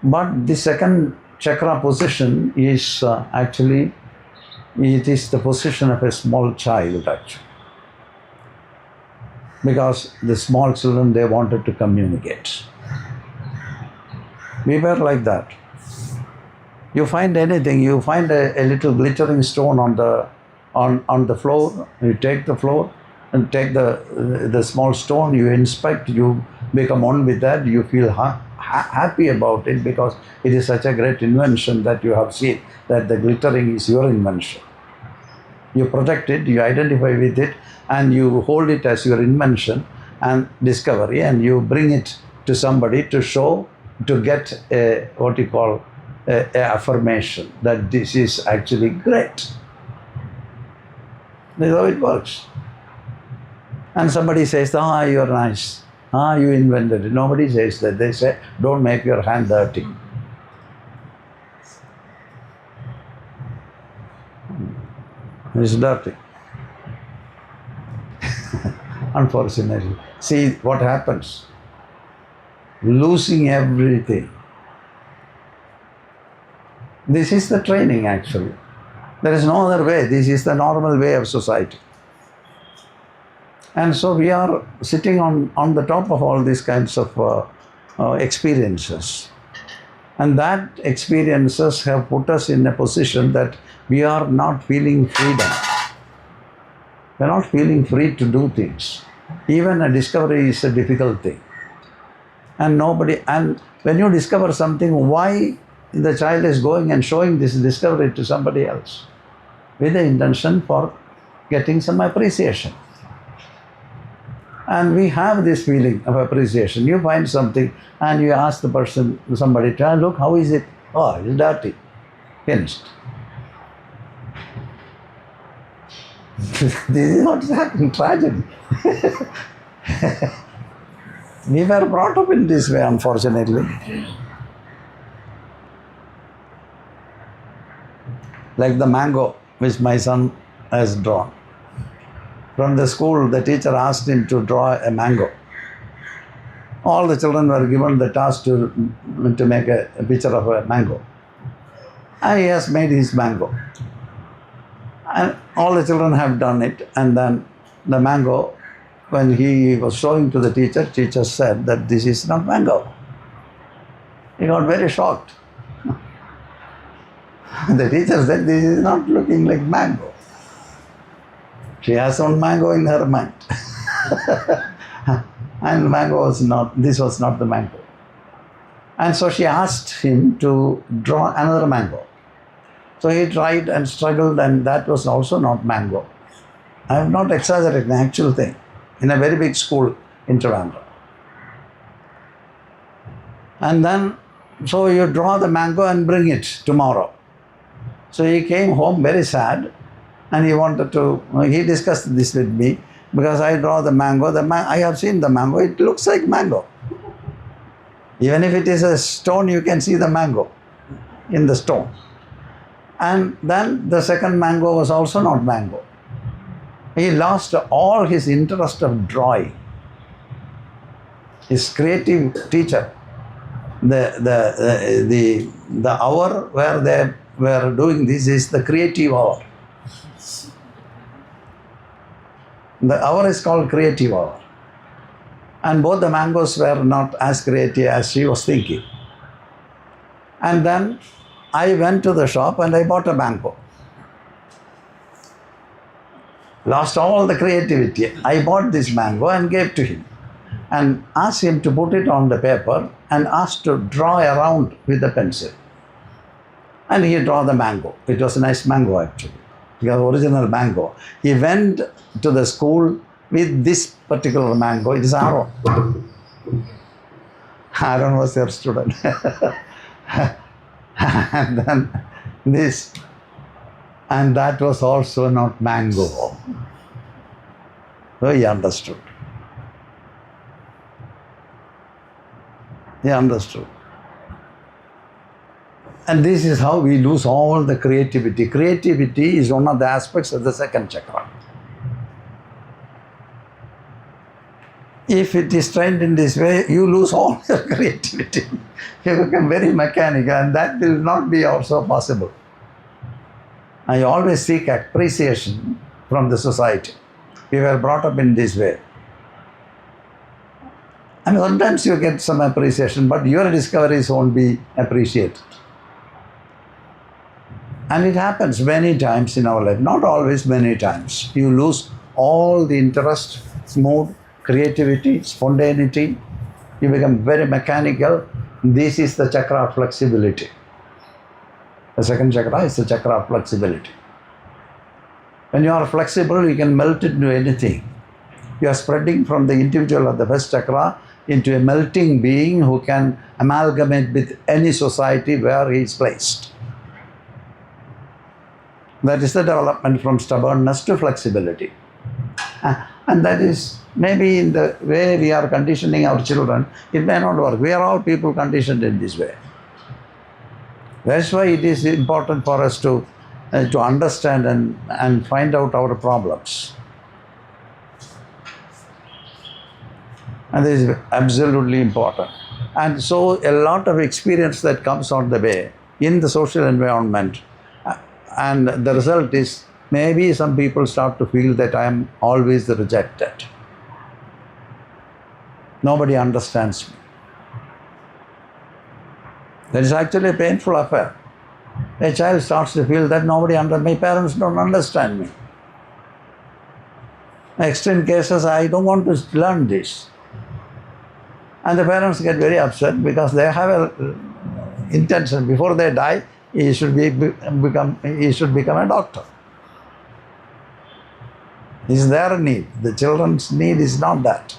But the second chakra position is actually, it is the position of a small child actually. Because the small children, they wanted to communicate. We were like that. You find anything, you find a little glittering stone on the floor, you take the floor and take the small stone, you inspect, you become one with that, you feel happy about it because it is such a great invention that you have seen that the glittering is your invention. You protect it, you identify with it, and you hold it as your invention and discovery, and you bring it to somebody to show, to get a, what you call, a affirmation that this is actually great. That's how it works. And somebody says, ah, you're nice. Ah, you invented it. Nobody says that. They say, don't make your hand dirty. It's dirty. Unfortunately. See what happens. Losing everything. This is the training actually. There is no other way. This is the normal way of society. And so we are sitting on the top of all these kinds of experiences. And that experiences have put us in a position that we are not feeling freedom. We are not feeling free to do things. Even a discovery is a difficult thing. And when you discover something, why the child is going and showing this discovery to somebody else? With the intention for getting some appreciation. And we have this feeling of appreciation. You find something and you ask the person, somebody, look, how is it? Oh, it's dirty. Finished. This is what is happening, tragedy. We were brought up in this way, unfortunately. Like the mango which my son has drawn. From the school, the teacher asked him to draw a mango. All the children were given the task to make a picture of a mango. And he has made his mango. And all the children have done it. And then the mango, when he was showing to the teacher said that this is not mango. He got very shocked. The teacher said, this is not looking like mango. She has one mango in her mind. And mango was not, this was not the mango. And so she asked him to draw another mango. So he tried and struggled, and that was also not mango. I have not exaggerated the actual thing. In a very big school in Trivandrum. And then, so you draw the mango and bring it tomorrow. So he came home very sad, and he discussed this with me, because I draw the mango, I have seen the mango, it looks like mango. Even if it is a stone, you can see the mango in the stone. And then the second mango was also not mango. He lost all his interest of drawing. His creative teacher, the hour where they were doing this is the creative hour. The hour is called creative hour. And both the mangoes were not as creative as she was thinking. And then I went to the shop and I bought a mango. Lost all the creativity. I bought this mango and gave to him. And asked him to put it on the paper and asked to draw around with the pencil. And he drew the mango. It was a nice mango actually. Because original mango. He went to the school with this particular mango. It is Aaron. Aaron was their student. And then this, and that was also not mango. So he understood. He understood. And this is how we lose all the creativity. Creativity is one of the aspects of the second chakra. If it is trained in this way, you lose all your creativity. You become very mechanical, and that will not be also possible. I always seek appreciation from the society. We were brought up in this way. And sometimes you get some appreciation, but your discoveries won't be appreciated. And it happens many times in our life, not always, many times. You lose all the interest, mood, creativity, spontaneity. You become very mechanical. This is the chakra of flexibility. The second chakra is the chakra of flexibility. When you are flexible, you can melt into anything. You are spreading from the individual of the first chakra into a melting being who can amalgamate with any society where he is placed. That is the development from stubbornness to flexibility. And that is maybe in the way we are conditioning our children, it may not work. We are all people conditioned in this way. That's why it is important for us to understand and find out our problems. And this is absolutely important. And so a lot of experience that comes on the way in the social environment, and the result is maybe some people start to feel that I am always the rejected. Nobody understands me. That is actually a painful affair. A child starts to feel that my parents don't understand me. In extreme cases, I don't want to learn this. And the parents get very upset because they have an intention. Before they die, he should become a doctor. This is their need. The children's need is not that.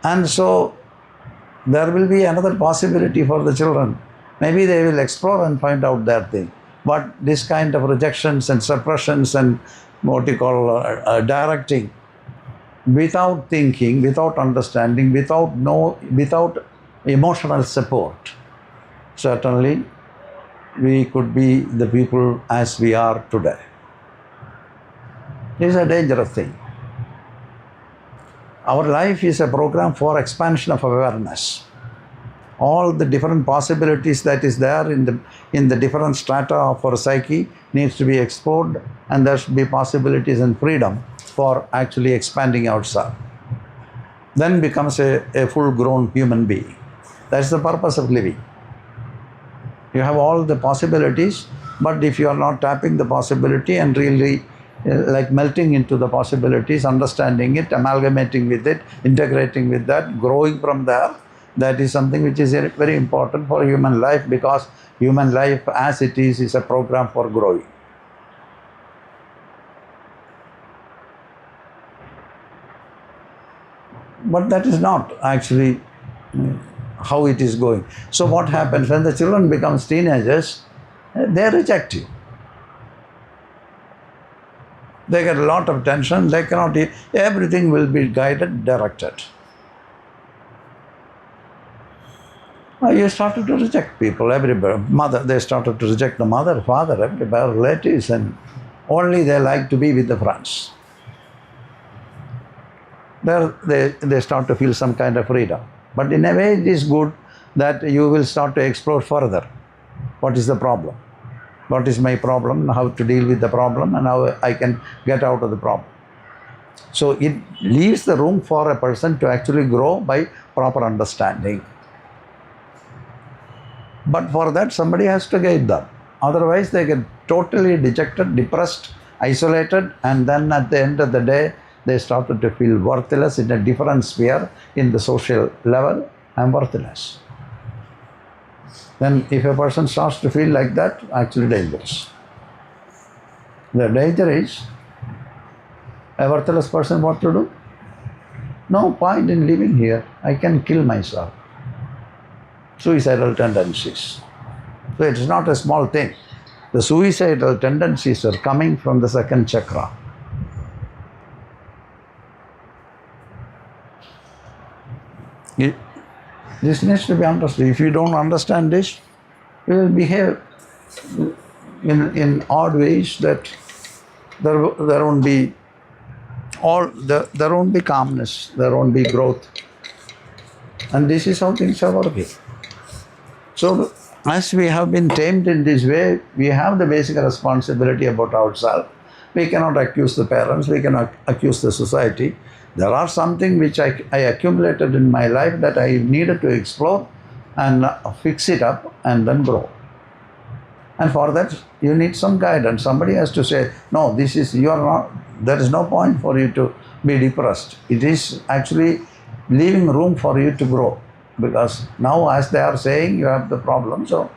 And so there will be another possibility for the children. Maybe they will explore and find out their thing. But this kind of rejections and suppressions and directing, without thinking, without understanding, without emotional support, certainly we could be the people as we are today. It is a dangerous thing. Our life is a program for expansion of awareness. All the different possibilities that is there in the different strata of our psyche needs to be explored, and there should be possibilities and freedom for actually expanding ourselves. Then becomes a full-grown human being. That's the purpose of living. You have all the possibilities, but if you are not tapping the possibility and really like melting into the possibilities, understanding it, amalgamating with it, integrating with that, growing from there, that is something which is very important for human life, because human life as it is a program for growing. But that is not actually how it is going. So what happens when the children become teenagers? They reject you. They get a lot of tension, they cannot eat. Everything will be guided, directed. You started to reject people, everybody. They started to reject the mother, father, everybody, relatives, and only they like to be with the friends. There they start to feel some kind of freedom. But in a way it is good that you will start to explore further. What is the problem? What is my problem? How to deal with the problem, and how I can get out of the problem. So it leaves the room for a person to actually grow by proper understanding. But for that somebody has to guide them. Otherwise they get totally dejected, depressed, isolated, and then at the end of the day they started to feel worthless in a different sphere in the social level. I'm worthless. Then if a person starts to feel like that, actually dangerous. The danger is, a worthless person what to do? No point in living here. I can kill myself. Suicidal tendencies. So it's not a small thing. The suicidal tendencies are coming from the second chakra. This needs to be understood. If you don't understand this, you will behave in odd ways that there won't be there won't be calmness, there won't be growth. And this is how things are working. So as we have been tamed in this way, we have the basic responsibility about ourselves. We cannot accuse the parents, we cannot accuse the society. There are something which I accumulated in my life that I needed to explore and fix it up and then grow. And for that, you need some guidance. Somebody has to say, no, there is no point for you to be depressed. It is actually leaving room for you to grow. Because now, as they are saying, you have the problem, so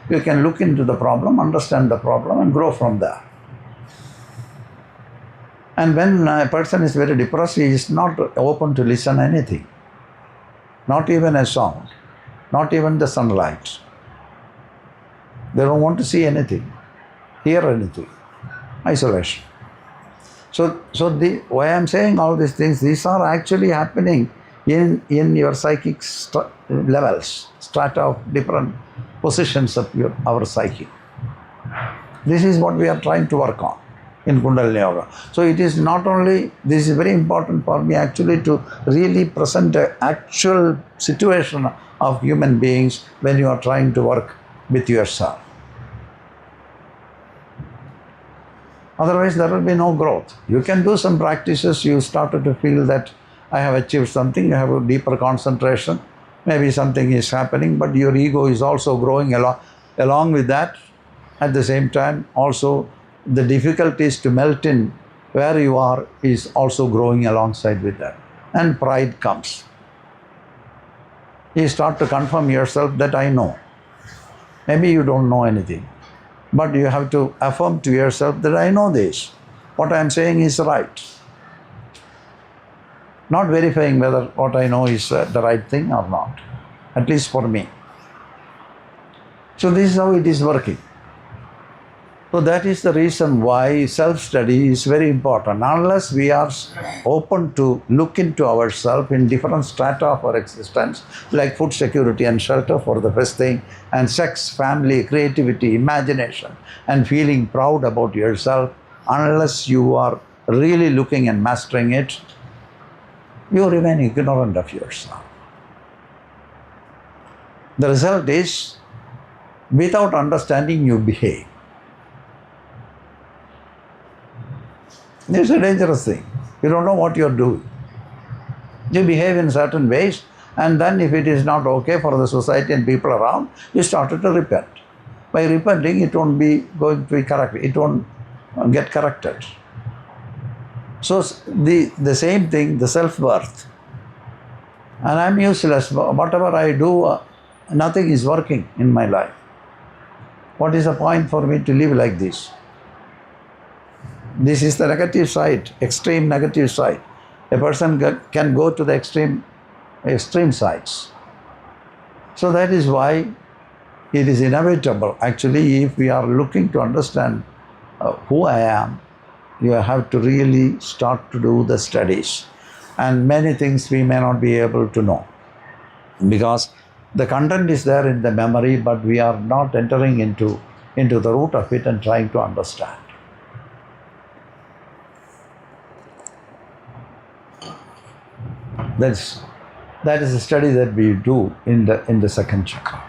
you can look into the problem, understand the problem, and grow from there. And when a person is very depressed, he is not open to listen anything. Not even a sound, not even the sunlight. They don't want to see anything, hear anything. Isolation. So why I am saying all these things, these are actually happening in your psychic levels, strata of different positions of our psyche. This is what we are trying to work on in Kundalini Yoga. So it is not only, this is very important for me actually to really present an actual situation of human beings when you are trying to work with yourself. Otherwise there will be no growth. You can do some practices, you started to feel that I have achieved something, you have a deeper concentration, maybe something is happening, but your ego is also growing along with that. At the same time, also the difficulties to melt in where you are is also growing alongside with that. And pride comes. You start to confirm yourself that I know. Maybe you don't know anything, but you have to affirm to yourself that I know this. What I am saying is right. Not verifying whether what I know is the right thing or not, at least for me. So this is how it is working. So that is the reason why self-study is very important. Unless we are open to look into ourselves in different strata of our existence, like food security and shelter for the first thing, and sex, family, creativity, imagination, and feeling proud about yourself, unless you are really looking and mastering it, you remain ignorant of yourself. The result is, without understanding, you behave. It's a dangerous thing. You don't know what you're doing. You behave in certain ways, and then if it is not okay for the society and people around, you started to repent. By repenting, it won't be going to be corrected. It won't get corrected. So the same thing, the self-worth. And I'm useless. Whatever I do, nothing is working in my life. What is the point for me to live like this? This is the negative side, extreme negative side. A person can go to the extreme sides. So that is why it is inevitable. Actually, if we are looking to understand who I am, you have to really start to do the studies. And many things we may not be able to know, because the content is there in the memory, but we are not entering into the root of it and trying to understand. That is a study that we do in the second chakra.